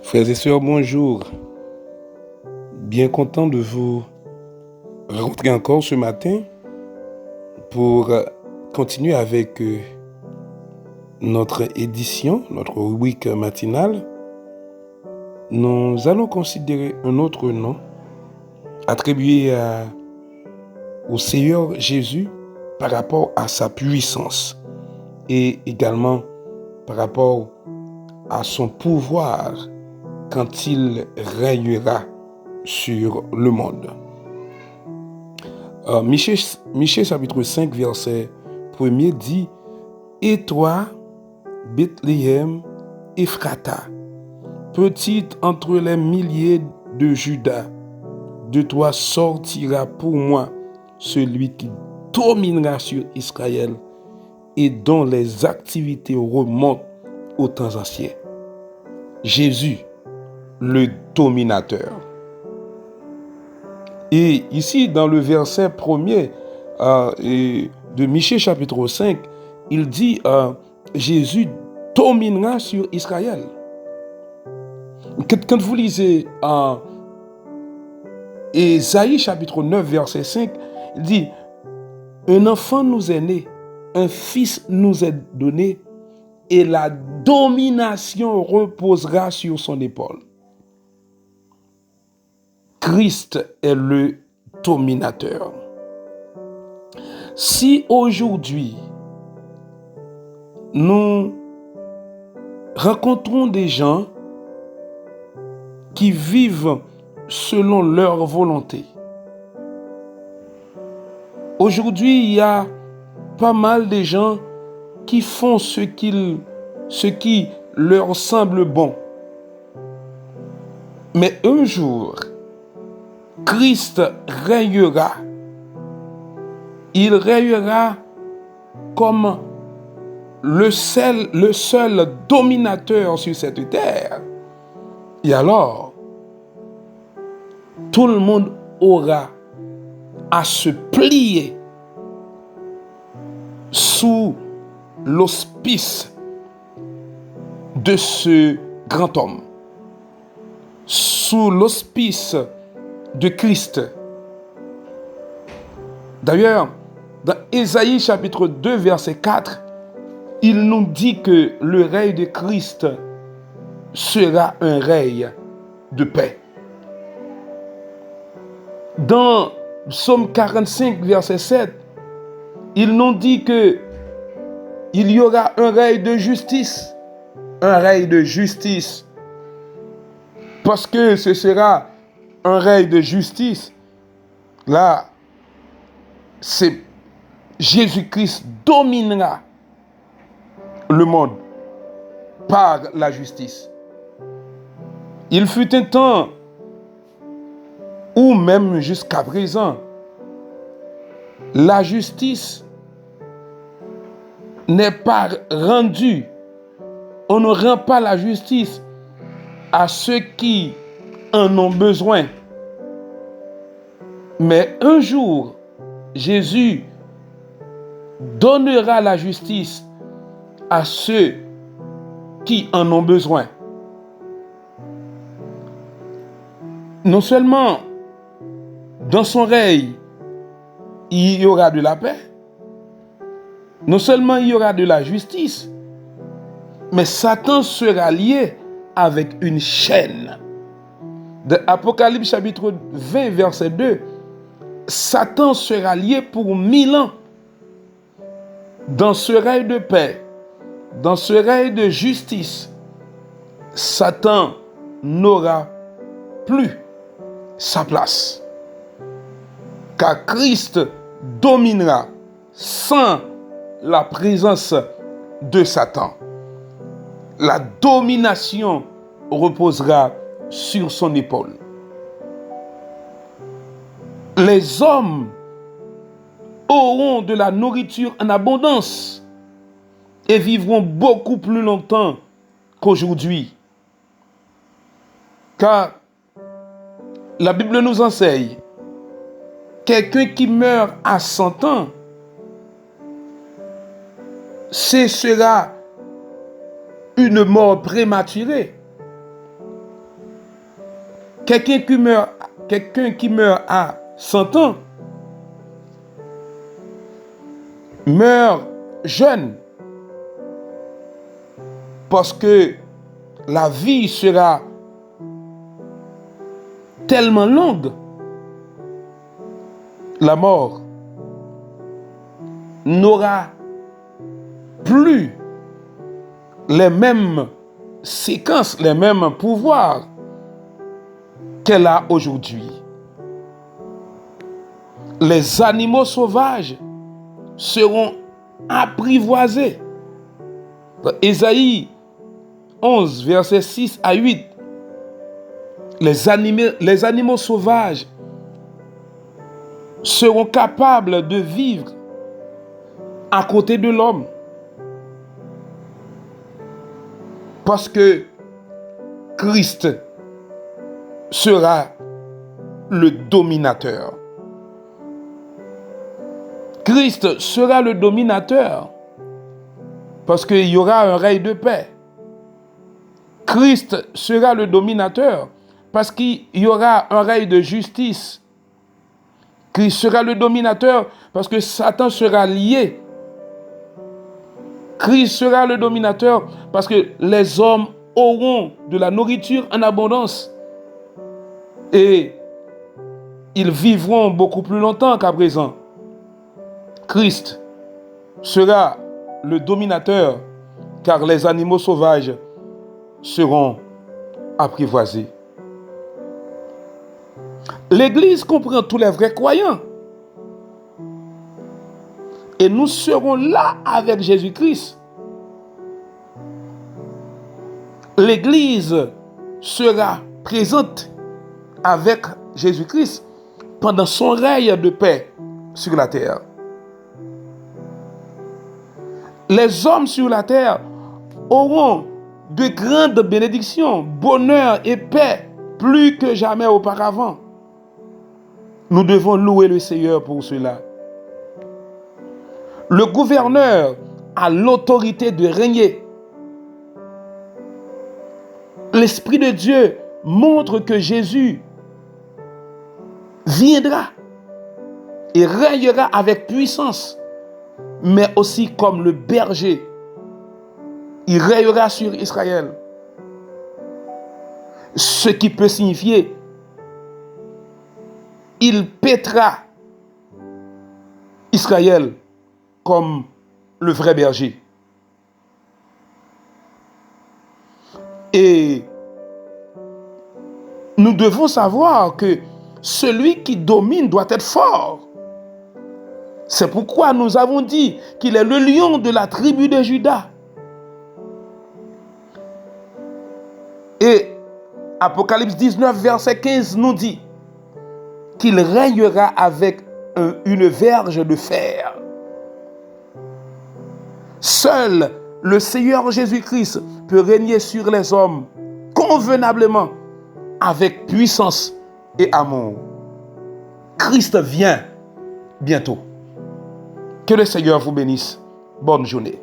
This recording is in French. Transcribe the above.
Frères et sœurs, bonjour. Bien content de vous rencontrer encore ce matin pour continuer avec notre édition, notre rubrique matinale. Nous allons considérer un autre nom attribué au Seigneur Jésus par rapport à sa puissance et également par rapport à son pouvoir quand il régnera sur le monde. Michée chapitre 5 verset 1er dit: Et toi, Bethléem Ephrata, petite entre les milliers de Juda, de toi sortira pour moi celui qui dominera sur Israël et dont les activités remontent aux temps anciens. Jésus, le dominateur. Et ici, dans le verset 1er de Michée chapitre 5, il dit Jésus dominera sur Israël. Quand vous lisez Ésaïe chapitre 9, verset 5, il dit: Un enfant nous est né, un fils nous est donné, et la domination reposera sur son épaule. Christ est le dominateur. Si aujourd'hui, nous rencontrons des gens qui vivent selon leur volonté, aujourd'hui, il y a pas mal de gens qui font ce qui leur semble bon. Mais un jour, Christ régnera. Il régnera comme le seul dominateur sur cette terre. Et alors, tout le monde aura à se plier sous l'auspice de ce grand homme, sous l'auspice de Christ. D'ailleurs, dans Ésaïe chapitre 2, verset 4, il nous dit que le règne de Christ sera un règne de paix. Dans Psaume 45, verset 7, il nous dit que il y aura un règne de justice. Un règne de justice. Parce que ce sera un règne de justice. Là, c'est Jésus-Christ dominera le monde par la justice. Il fut un temps où même jusqu'à présent, la justice n'est pas rendue. On ne rend pas la justice à ceux qui en ont besoin. Mais un jour, Jésus donnera la justice à ceux qui en ont besoin. Non seulement dans son règne, il y aura de la paix, non seulement il y aura de la justice, mais Satan sera lié avec une chaîne. Dans Apocalypse chapitre 20, verset 2, Satan sera lié pour 1000 ans. Dans ce règne de paix, dans ce règne de justice, Satan n'aura plus sa place. Car Christ dominera sans la présence de Satan. La domination reposera sur son épaule. Les hommes auront de la nourriture en abondance et vivront beaucoup plus longtemps qu'aujourd'hui. Car la Bible nous enseigne, quelqu'un qui meurt à 100 ans, ce sera une mort prématurée. quelqu'un qui meurt à 100 ans meurt jeune parce que la vie sera tellement longue. La mort n'aura plus les mêmes séquences, les mêmes pouvoirs qu'elle a aujourd'hui. Les animaux sauvages seront apprivoisés. Ésaïe 11, versets 6 à 8. Les animaux sauvages seront capables de vivre à côté de l'homme. Parce que Christ sera le dominateur. Christ sera le dominateur parce qu'il y aura un règne de paix. Christ sera le dominateur parce qu'il y aura un règne de justice. Christ sera le dominateur parce que Satan sera lié. Christ sera le dominateur parce que les hommes auront de la nourriture en abondance. Et ils vivront beaucoup plus longtemps qu'à présent. Christ sera le dominateur car les animaux sauvages seront apprivoisés. L'Église comprend tous les vrais croyants. Et nous serons là avec Jésus-Christ. L'Église sera présente avec Jésus-Christ pendant son règne de paix sur la terre. Les hommes sur la terre auront de grandes bénédictions, bonheur et paix plus que jamais auparavant. Nous devons louer le Seigneur pour cela. Le gouverneur a l'autorité de régner. L'Esprit de Dieu montre que Jésus viendra et régnera avec puissance, mais aussi comme le berger. Il régnera sur Israël. Ce qui peut signifier il paîtra Israël comme le vrai berger. Et nous devons savoir que celui qui domine doit être fort. C'est pourquoi nous avons dit qu'il est le lion de la tribu de Juda. Et Apocalypse 19, verset 15 nous dit qu'il régnera avec une verge de fer. Seul le Seigneur Jésus-Christ peut régner sur les hommes convenablement avec puissance et amour. Christ vient bientôt. Que le Seigneur vous bénisse. Bonne journée.